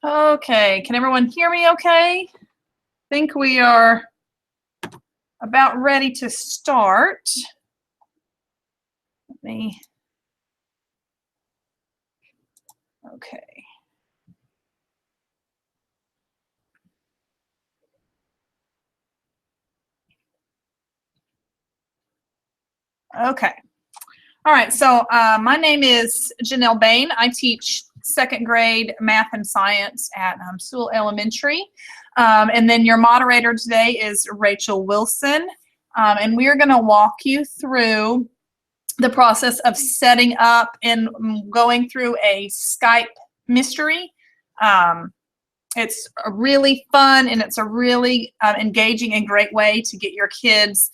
Okay, can everyone hear me okay? I think we are about ready to start. Let me, okay. Okay. All right, so my name is Janelle Bain. I teach second grade math and science at Sewell Elementary. And then your moderator today is Rachel Wilson. And we are going to walk you through the process of setting up and going through a Skype mystery. It's a really fun and it's a really engaging and great way to get your kids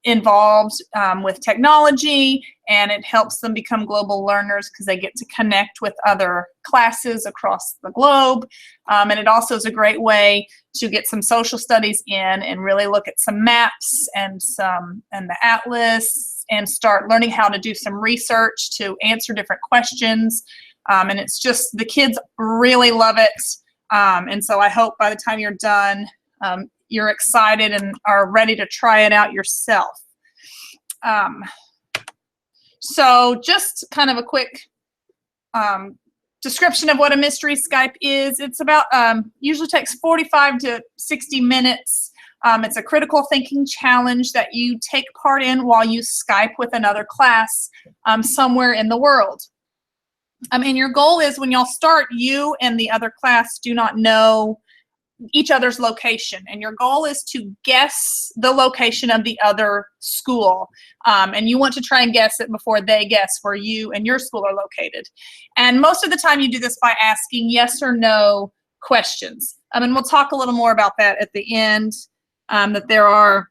involved with technology, and it helps them become global learners because they get to connect with other classes across the globe. And it also is a great way to get some social studies in and really look at some maps and the atlas and start learning how to do some research to answer different questions. And it's just, the kids really love it. And so I hope by the time you're done, you're excited and are ready to try it out yourself. So just kind of a quick description of what a mystery Skype is. It's about, usually takes 45 to 60 minutes. It's a critical thinking challenge that you take part in while you Skype with another class somewhere in the world. And your goal is when y'all start, you and the other class do not know each other's location, and your goal is to guess the location of the other school, and you want to try and guess it before they guess where you and your school are located. And most of the time you do this by asking yes or no questions, and we'll talk a little more about that at the end, that there are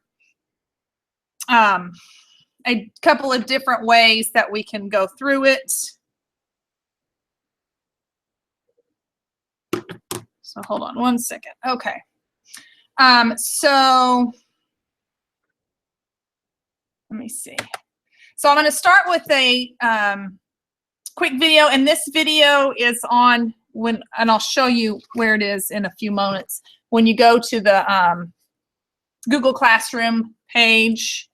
a couple of different ways that we can go through it. So hold on one second. Okay. So let me see. So I'm going to start with a quick video, and this video is on and I'll show you where it is in a few moments. When you go to the Google Classroom page,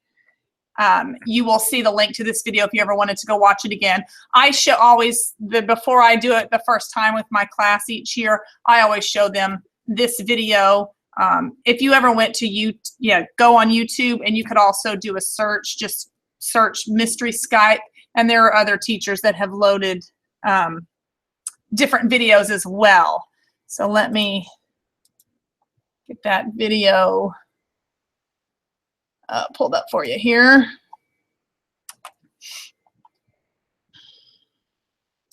you will see the link to this video if you ever wanted to go watch it again. I show always, before I do it the first time with my class each year, I always show them this video. If you ever went to go on YouTube, and you could also do a search, just search Mystery Skype, and there are other teachers that have loaded different videos as well. So let me get that video pulled up for you here.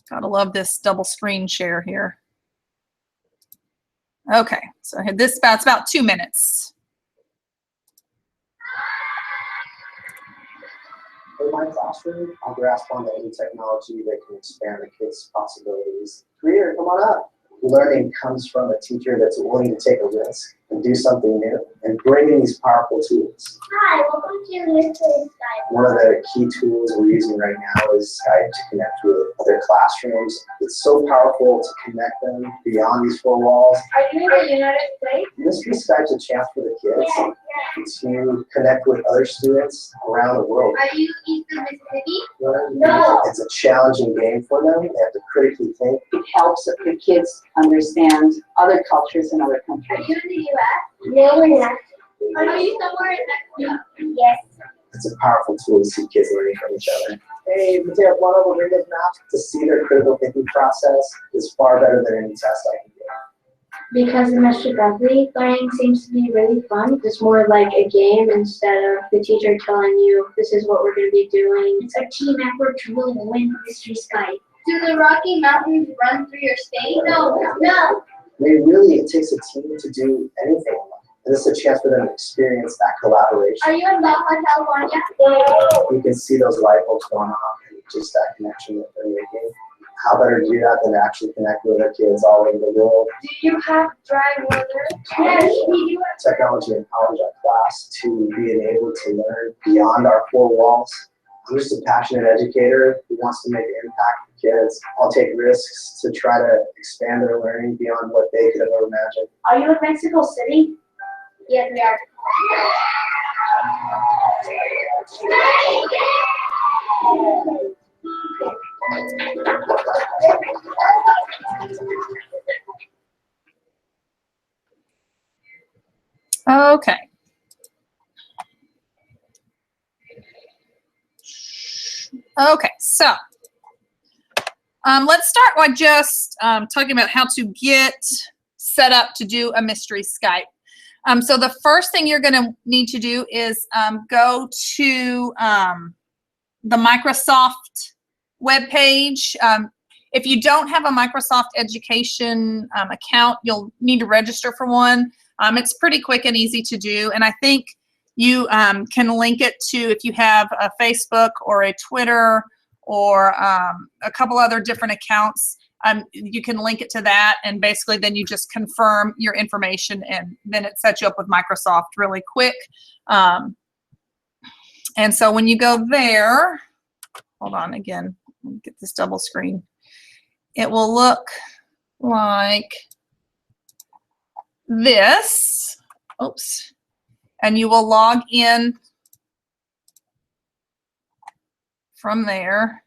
Gotta love this double screen share here. Okay, so I had this it's about 2 minutes. In my classroom, I'll grasp onto any technology that can expand the kids' possibilities. Greer, come on up. Learning comes from a teacher that's willing to take a risk and do something new and bring in these powerful tools. Hi, welcome to Mystery Skype. One of the key tools we're using right now is Skype to connect with other classrooms. It's so powerful to connect them beyond these four walls. Are you in the United States? Mystery Skype's a chance for the kids to connect with other students around the world. Are you east of Mississippi? No. It's a challenging game for them. They have to critically think. It helps the kids understand other cultures in other countries. Are you in the U.S.? No, we're not. Are you somewhere in Mexico? Yes. It's a powerful tool to see kids learning from each other. Hey, Mateo, one of the readers now to see their critical thinking process is far better than any test I can give. Because the methodically learning seems to be really fun. It's more like a game instead of the teacher telling you this is what we're going to be doing. It's a team effort to really win Mystery Skype. Do the Rocky Mountains run through your state? No. I mean, really, it takes a team to do anything. And this is a chance for them to experience that collaboration. Are you in Baja, California? You can see those light bulbs going off and just that connection that they're making. How better to do that than to actually connect with our kids all over the world? Do you have dry weather? Yes, we do. Technology empowers our class to be able to learn beyond our four walls. I'm just a passionate educator who wants to make an impact for kids. I'll take risks to try to expand their learning beyond what they could have ever imagined. Are you in Mexico City? Yes, we are. Okay. Okay, so let's start by just talking about how to get set up to do a mystery Skype. So the first thing you're going to need to do is go to the Microsoft webpage. If you don't have a Microsoft Education account, you'll need to register for one. It's pretty quick and easy to do, and I think you can link it to, if you have a Facebook or a Twitter or a couple other different accounts, you can link it to that, and basically then you just confirm your information, and then it sets you up with Microsoft really quick. And so when you go there, hold on again, let me get this double screen. It will look like this. Oops. And you will log in from there,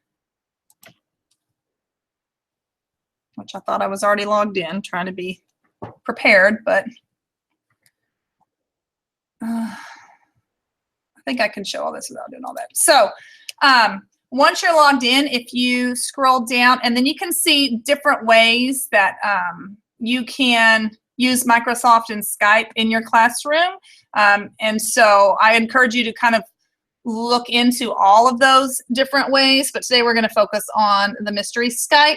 which I thought I was already logged in, trying to be prepared, but I think I can show all this without doing all that. So once you're logged in, if you scroll down, and then you can see different ways that you can use Microsoft and Skype in your classroom. And so I encourage you to kind of look into all of those different ways, but today we're going to focus on the mystery Skype.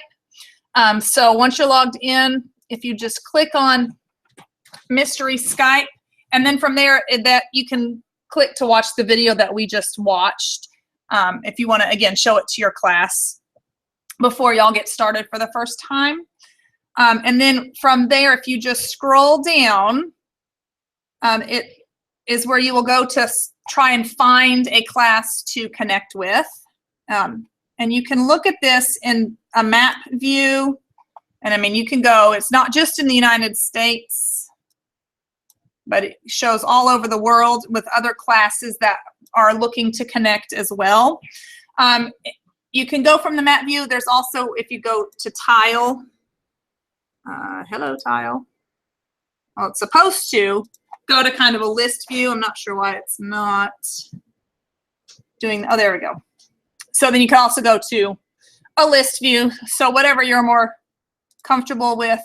So once you're logged in, if you just click on mystery Skype, and then from there that you can click to watch the video that we just watched. If you want to, again, show it to your class before y'all get started for the first time. And then from there, if you just scroll down, it is where you will go to try and find a class to connect with. And you can look at this in a map view. And I mean, you can go, it's not just in the United States, but it shows all over the world with other classes that are looking to connect as well. You can go from the map view. There's also, if you go to tile, hello tile. Well, it's supposed to go to kind of a list view. I'm not sure why it's not doing, oh, there we go. So then you can also go to a list view. So whatever you're more comfortable with,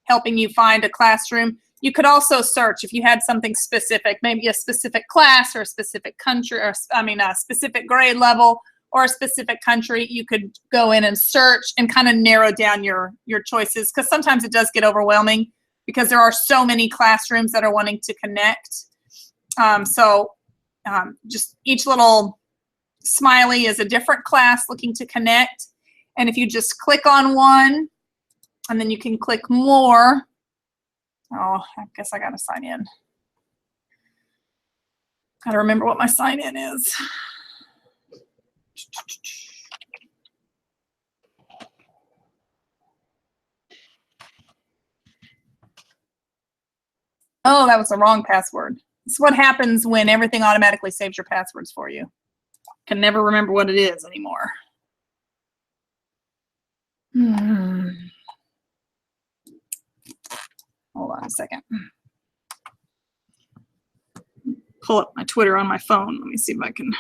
helping you find a classroom. You could also search if you had something specific, maybe a specific class or a specific country, or I mean a specific grade level or a specific country. You could go in and search and kind of narrow down your choices, because sometimes it does get overwhelming because there are so many classrooms that are wanting to connect. Just each little smiley is a different class looking to connect. And if you just click on one, and then you can click more. Oh, I guess I gotta sign in. Gotta remember what my sign in is. Oh, that was the wrong password. It's what happens when everything automatically saves your passwords for you. Can never remember what it is anymore. Hold on a second. Pull up my Twitter on my phone. Let me see if I can.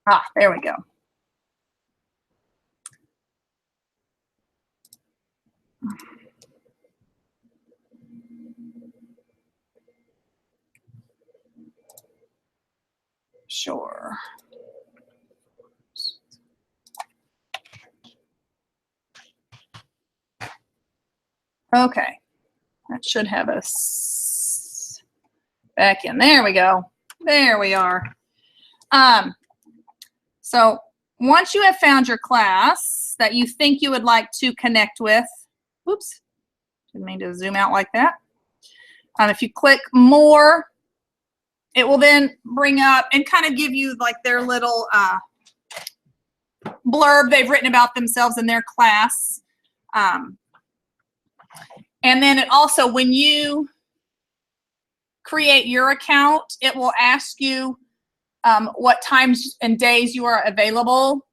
Ah, there we go. Sure. Okay. That should have us. back in. There we go. There we are. So once you have found your class that you think you would like to connect with, oops, didn't mean to zoom out like that. If you click more, it will then bring up and kind of give you like their little blurb they've written about themselves in their class. And then it also, when you create your account, it will ask you what times and days you are available.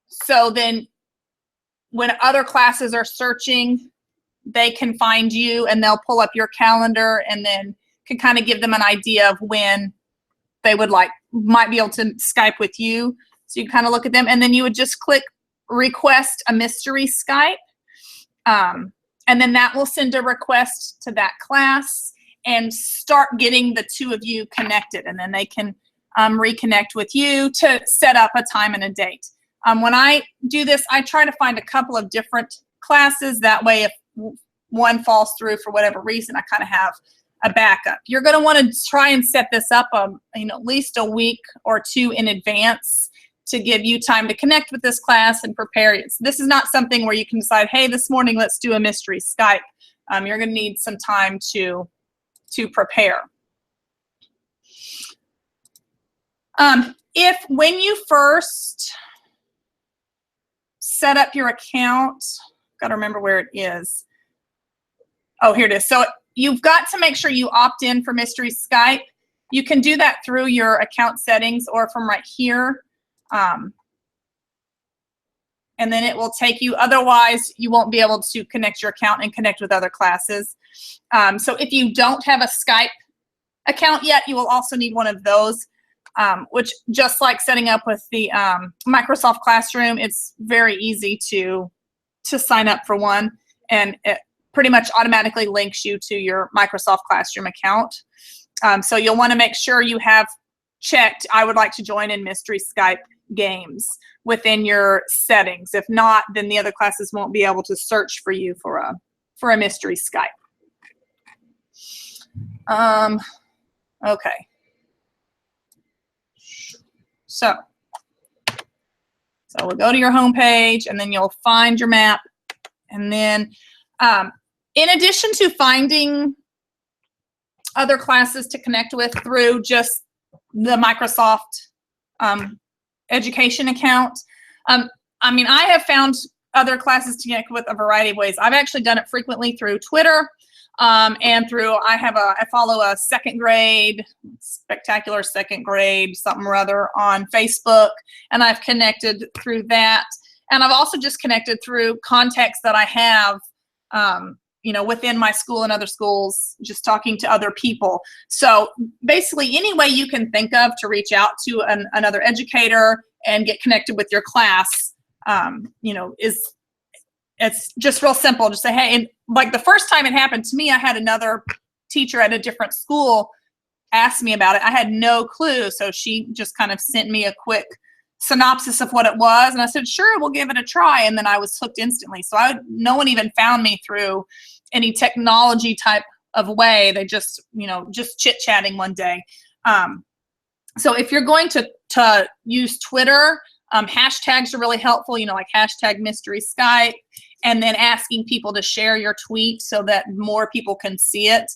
So then when other classes are searching, they can find you and they'll pull up your calendar and then can kind of give them an idea of when they would might be able to Skype with you. So you kind of look at them and then you would just click request a mystery Skype. And then that will send a request to that class and start getting the two of you connected. And then they can reconnect with you to set up a time and a date. When I do this, I try to find a couple of different classes. That way, if one falls through for whatever reason, I kind of have a backup. You're going to want to try and set this up at least a week or two in advance to give you time to connect with this class and prepare it. So this is not something where you can decide, hey, this morning let's do a mystery Skype. You're going to need some time to prepare. If when you first set up your account, got to remember where it is. Oh, here it is. So you've got to make sure you opt in for mystery Skype. You can do that through your account settings or from right here. And then it will take you, otherwise you won't be able to connect your account and connect with other classes. So if you don't have a Skype account yet, you will also need one of those, which just like setting up with the Microsoft Classroom, it's very easy to sign up for one, and it pretty much automatically links you to your Microsoft Classroom account. So you'll want to make sure you have checked, I would like to join in mystery Skype games within your settings. If not, then the other classes won't be able to search for you for a mystery Skype. Okay. So we'll go to your home page and then you'll find your map. And then in addition to finding other classes to connect with through just the Microsoft education account, I mean, I have found other classes to connect with a variety of ways. I've actually done it frequently through Twitter and through, I follow a second grade, spectacular second grade, something or other on Facebook, and I've connected through that. And I've also just connected through contacts that I have, within my school and other schools, just talking to other people. So basically any way you can think of to reach out to another educator and get connected with your class, it's just real simple. Just say, hey, and like the first time it happened to me, I had another teacher at a different school ask me about it. I had no clue. So she just kind of sent me a quick synopsis of what it was. And I said, sure, we'll give it a try. And then I was hooked instantly. So no one even found me through any technology type of way. They just, just chit-chatting one day. So if you're going to use Twitter, hashtags are really helpful, like hashtag mystery Skype, and then asking people to share your tweet so that more people can see it.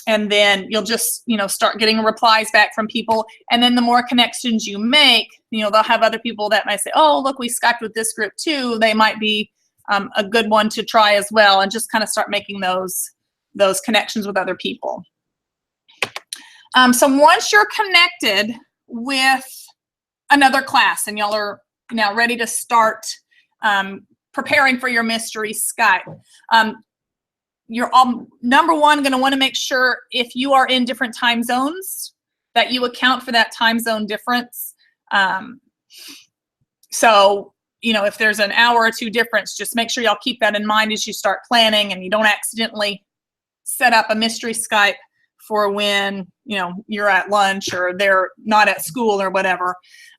And then you'll just, start getting replies back from people. And then the more connections you make, they'll have other people that might say, oh, look, we Skyped with this group too. They might be a good one to try as well, and just kind of start making those connections with other people. So once you're connected with another class and y'all are now ready to start preparing for your mystery Skype, you're number one going to want to make sure if you are in different time zones that you account for that time zone difference. So, if there's an hour or two difference, just make sure y'all keep that in mind as you start planning, and you don't accidentally set up a mystery Skype for when, you're at lunch or they're not at school or whatever.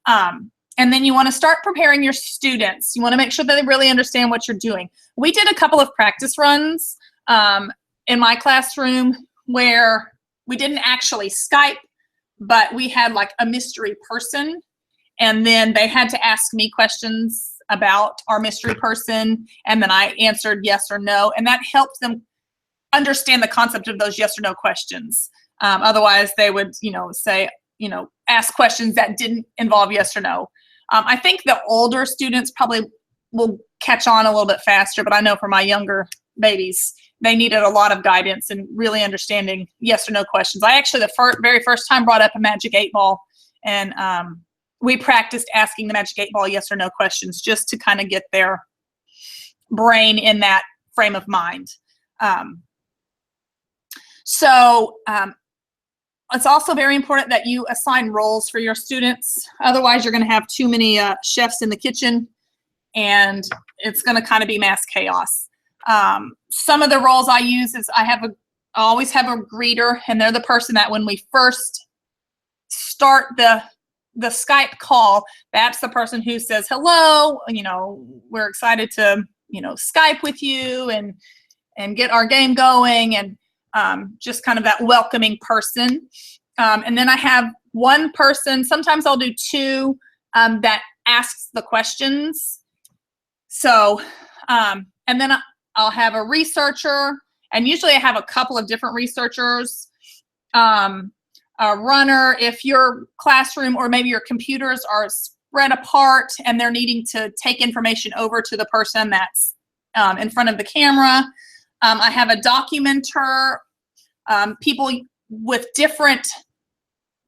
And then you want to start preparing your students. You want to make sure that they really understand what you're doing. We did a couple of practice runs in my classroom where we didn't actually Skype, but we had like a mystery person, and then they had to ask me questions about our mystery person, and then I answered yes or no, and that helped them understand the concept of those yes or no questions. Otherwise, they would, say, ask questions that didn't involve yes or no. I think the older students probably will catch on a little bit faster, but I know for my younger babies, they needed a lot of guidance and really understanding yes or no questions. I actually, the very first time brought up a magic 8-ball, and we practiced asking the magic 8-ball yes or no questions just to kind of get their brain in that frame of mind. It's also very important that you assign roles for your students. Otherwise, you're going to have too many chefs in the kitchen, and it's going to kind of be mass chaos. Some of the roles I use is I always have a greeter, and they're the person that when we first start the Skype call, that's the person who says, hello, we're excited to, Skype with you and get our game going, and just kind of that welcoming person. And then I have one person, sometimes I'll do two, that asks the questions. So, and then I'll have a researcher, and usually I have a couple of different researchers. A runner, if your classroom or maybe your computers are spread apart and they're needing to take information over to the person that's in front of the camera. I have a documenter, people with different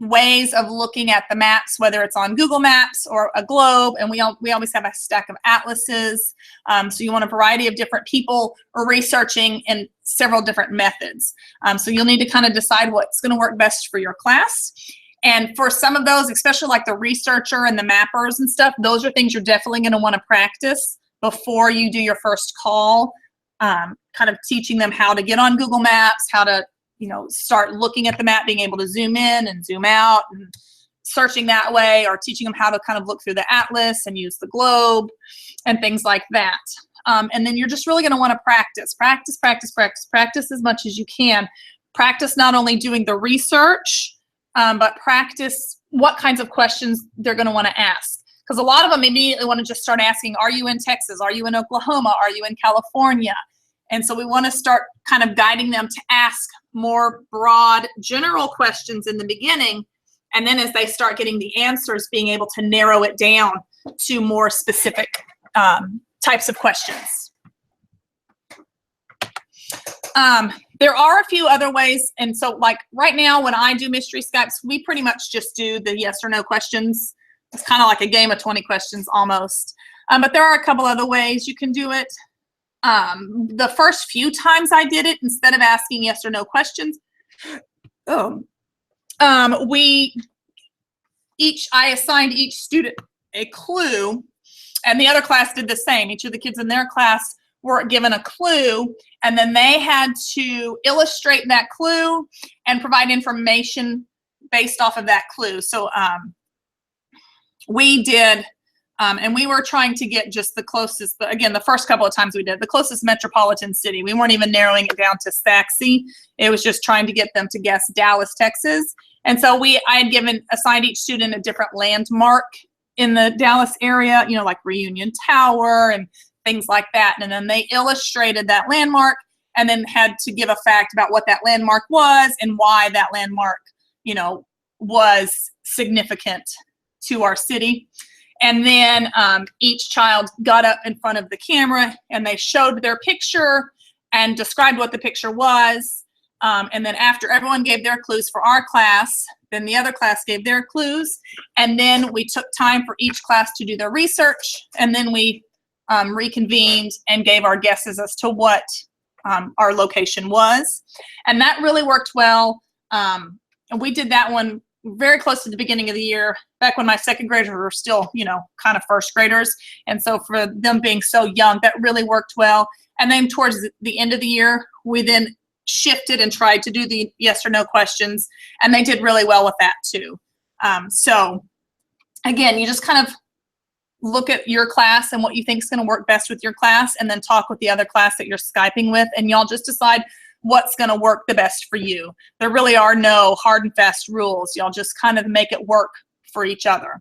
ways of looking at the maps, whether it's on Google Maps or a globe, and we always have a stack of atlases. So you want a variety of different people researching in several different methods. So you'll need to kind of decide what's going to work best for your class. And for some of those, especially like the researcher and the mappers and stuff, those are things you're definitely going to want to practice before you do your first call, kind of teaching them how to get on Google Maps, how to start looking at the map, being able to zoom in and zoom out and searching that way, or teaching them how to kind of look through the atlas and use the globe and things like that. And then you're just really going to want to practice as much as you can. Practice not only doing the research, but practice what kinds of questions they're going to want to ask. Because a lot of them immediately want to just start asking, are you in Texas? Are you in Oklahoma? Are you in California? And so we want to start kind of guiding them to ask more broad, general questions in the beginning. And then as they start getting the answers, being able to narrow it down to more specific types of questions. There are a few other ways. And so like right now, when I do mystery Skypes, we pretty much just do the yes or no questions. It's kind of like a game of 20 questions almost. But there are a couple other ways you can do it. The first few times I did it, instead of asking yes or no questions, I assigned each student a clue, and the other class did the same. Each of the kids in their class were given a clue, and then they had to illustrate that clue and provide information based off of that clue. So we did, and we were trying to get just the closest, again, the first couple of times we did, the closest metropolitan city. We weren't even narrowing it down to Saxe. It was just trying to get them to guess Dallas, Texas. And so I had assigned each student a different landmark in the Dallas area, like Reunion Tower and things like that. And then they illustrated that landmark and then had to give a fact about what that landmark was and why that landmark, was significant to our city. And then each child got up in front of the camera and they showed their picture and described what the picture was. And then after everyone gave their clues for our class, then the other class gave their clues. And then we took time for each class to do their research. And then we reconvened and gave our guesses as to what our location was. And that really worked well. And we did that one very close to the beginning of the year, back when my second graders were still, kind of first graders. And so for them being so young, that really worked well. And then towards the end of the year, we then shifted and tried to do the yes or no questions, and they did really well with that too. So again, you just kind of look at your class and what you think is going to work best with your class, and then talk with the other class that you're Skyping with, and y'all just decide what's going to work the best for you. There really are no hard and fast rules. Y'all just kind of make it work for each other.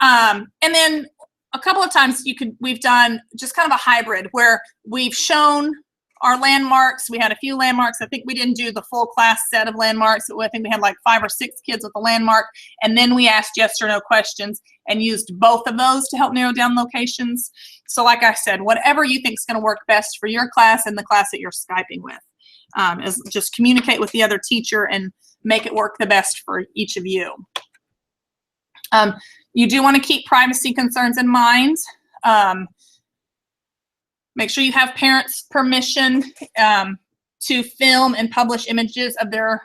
And then a couple of times we've done just kind of a hybrid where we've shown our landmarks. We had a few landmarks. I think we didn't do the full class set of landmarks. I think we had like 5 or 6 kids with a landmark. And then we asked yes or no questions and used both of those to help narrow down locations. So like I said, whatever you think is going to work best for your class and the class that you're Skyping with. Is just communicate with the other teacher and make it work the best for each of you. You do want to keep privacy concerns in mind. Make sure you have parents' permission to film and publish images of their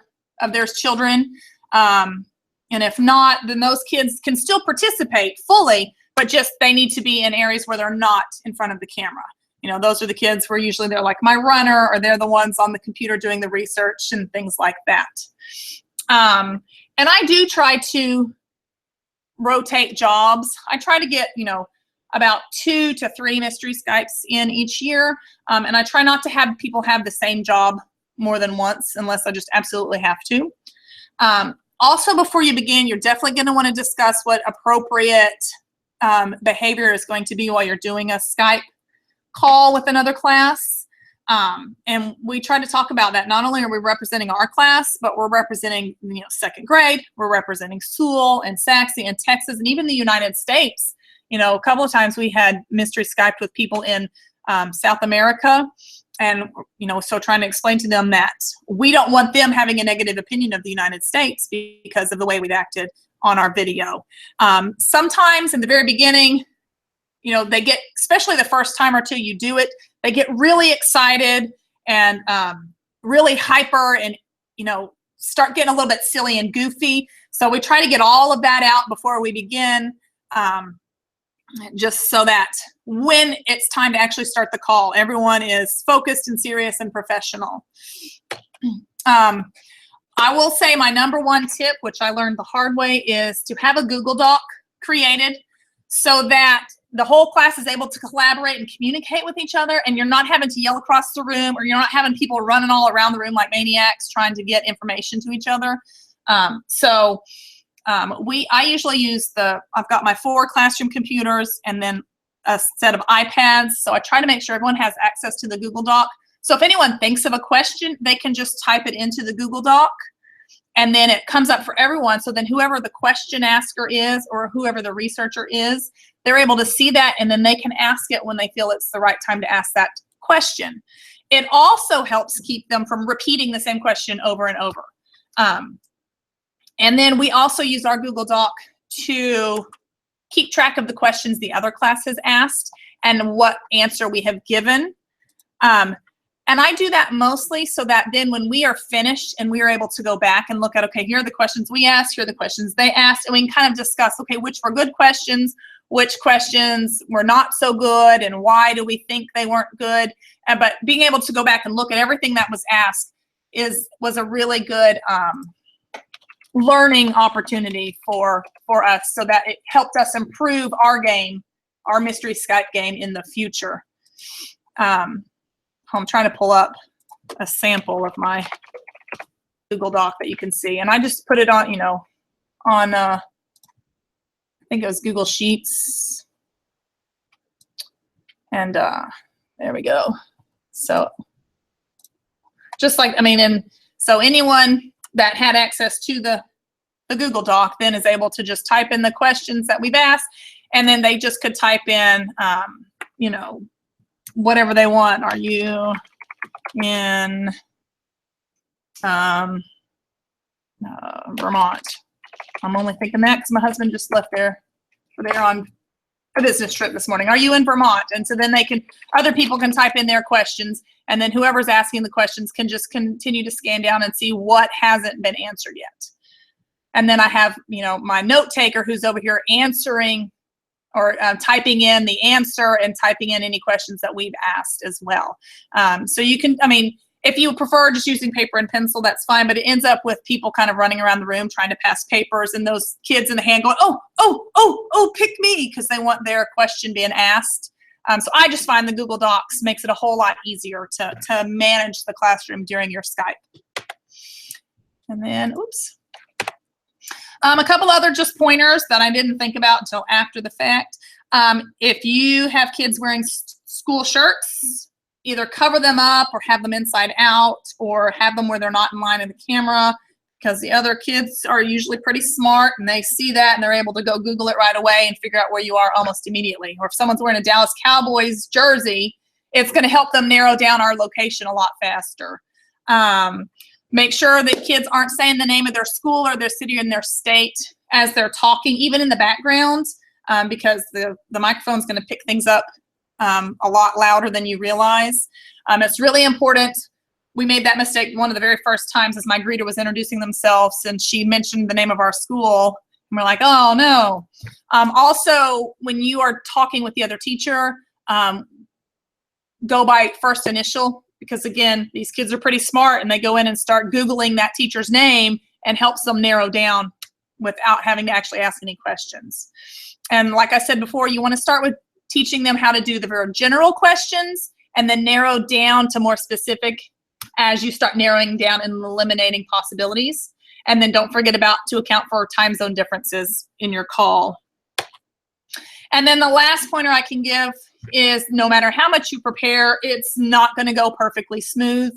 children. And if not, then those kids can still participate fully, but just they need to be in areas where they're not in front of the camera. You know, those are the kids where usually they're like my runner, or they're the ones on the computer doing the research and things like that. And I do try to rotate jobs. I try to get, about 2 to 3 mystery Skypes in each year. And I try not to have people have the same job more than once unless I just absolutely have to. Also, before you begin, you're definitely going to want to discuss what appropriate behavior is going to be while you're doing a Skype call with another class. And we try to talk about that. Not only are we representing our class, but we're representing, 2nd grade. We're representing Sewell and Saxe and Texas and even the United States. A couple of times we had mystery Skyped with people in South America. And, so trying to explain to them that we don't want them having a negative opinion of the United States because of the way we've acted on our video. Sometimes in the very beginning, they get, especially the first time or two you do it, they get really excited and really hyper and, start getting a little bit silly and goofy. So we try to get all of that out before we begin, just so that when it's time to actually start the call, everyone is focused and serious and professional. I will say my number 1 tip, which I learned the hard way, is to have a Google Doc created so that the whole class is able to collaborate and communicate with each other, and you're not having to yell across the room, or you're not having people running all around the room like maniacs trying to get information to each other. I usually use I've got my 4 classroom computers and then a set of iPads. So I try to make sure everyone has access to the Google Doc. So if anyone thinks of a question, they can just type it into the Google Doc and then it comes up for everyone. So then whoever the question asker is or whoever the researcher is, they're able to see that and then they can ask it when they feel it's the right time to ask that question. It also helps keep them from repeating the same question over and over. And then we also use our Google Doc to keep track of the questions the other class has asked and what answer we have given. And I do that mostly so that then when we are finished and we are able to go back and look at, okay, here are the questions we asked, here are the questions they asked, and we can kind of discuss, okay, which were good questions, which questions were not so good, and why do we think they weren't good. But being able to go back and look at everything that was asked was a really good learning opportunity for us, so that it helped us improve our game, our mystery Skype game in the future. I'm trying to pull up a sample of my Google Doc that you can see, and I just put it on, I think it was Google Sheets, and there we go. So just like, so anyone that had access to the Google Doc then is able to just type in the questions that we've asked, and then they just could type in, whatever they want. Are you in Vermont? I'm only thinking that because my husband just left there. They're on a business trip this morning. Are you in Vermont? And so then other people can type in their questions, and then whoever's asking the questions can just continue to scan down and see what hasn't been answered yet. And then I have, my note taker who's over here answering or typing in the answer and typing in any questions that we've asked as well. So you can, if you prefer just using paper and pencil, that's fine, but it ends up with people kind of running around the room trying to pass papers, and those kids in the hand going, oh, pick me, because they want their question being asked. So I just find the Google Docs makes it a whole lot easier to manage the classroom during your Skype. And then, oops. A couple other just pointers that I didn't think about until after the fact. If you have kids wearing school shirts, either cover them up or have them inside out, or have them where they're not in line of the camera, because the other kids are usually pretty smart and they see that and they're able to go Google it right away and figure out where you are almost immediately. Or if someone's wearing a Dallas Cowboys jersey, it's going to help them narrow down our location a lot faster. Make sure that kids aren't saying the name of their school or their city and their state as they're talking, even in the background, because the microphone's going to pick things up a lot louder than you realize. It's really important. We made that mistake one of the very first times as my greeter was introducing themselves, and she mentioned the name of our school, and we're like, oh no. Also, when you are talking with the other teacher, go by first initial, because again, these kids are pretty smart and they go in and start Googling that teacher's name and helps them narrow down without having to actually ask any questions. And like I said before, you want to start with teaching them how to do the very general questions and then narrow down to more specific as you start narrowing down and eliminating possibilities. And then don't forget to account for time zone differences in your call. And then the last pointer I can give is no matter how much you prepare, it's not going to go perfectly smooth.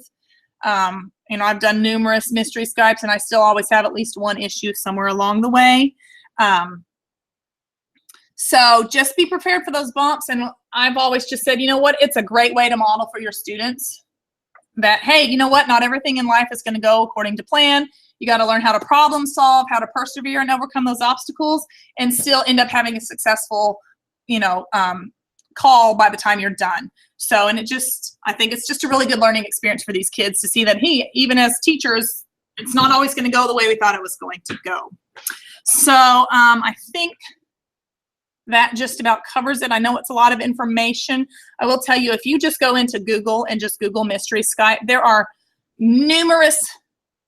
I've done numerous mystery Skypes and I still always have at least one issue somewhere along the way. So just be prepared for those bumps. And I've always just said, you know what, it's a great way to model for your students that, hey, you know what, not everything in life is going to go according to plan. You got to learn how to problem solve, how to persevere and overcome those obstacles and still end up having a successful, call by the time you're done. So, and I think it's just a really good learning experience for these kids to see that, hey, even as teachers, it's not always going to go the way we thought it was going to go. So I think that just about covers it. I know it's a lot of information. I will tell you, if you just go into Google and just Google Mystery Skype, there are numerous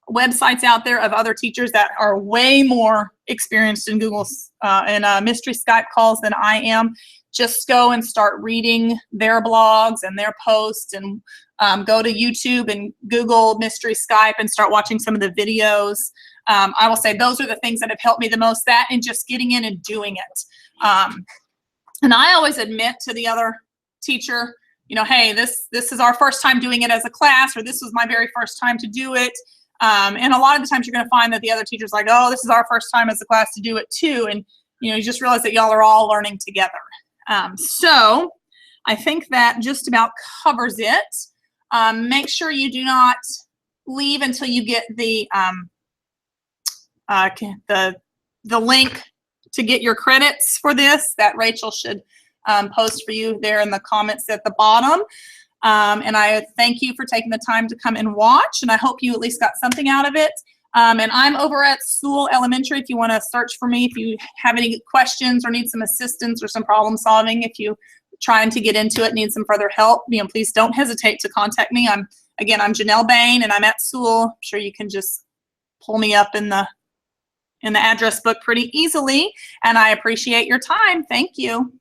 websites out there of other teachers that are way more experienced in Google's Mystery Skype calls than I am. Just go and start reading their blogs and their posts, and go to YouTube and Google Mystery Skype and start watching some of the videos. I will say those are the things that have helped me the most, that and just getting in and doing it. And I always admit to the other teacher, hey, this is our first time doing it as a class, or this was my very first time to do it. And a lot of the times you're going to find that the other teacher's like, oh, this is our first time as a class to do it too. And you just realize that y'all are all learning together. So I think that just about covers it. Make sure you do not leave until you get the link to get your credits for this that Rachel should post for you there in the comments at the bottom. And I thank you for taking the time to come and watch, and I hope you at least got something out of it. And I'm over at Sewell Elementary if you want to search for me, if you have any questions or need some assistance or some problem solving, if you trying to get into it, need some further help, please don't hesitate to contact me. I'm Janelle Bain and I'm at Sewell. I'm sure you can just pull me up in the address book pretty easily, and I appreciate your time. Thank you.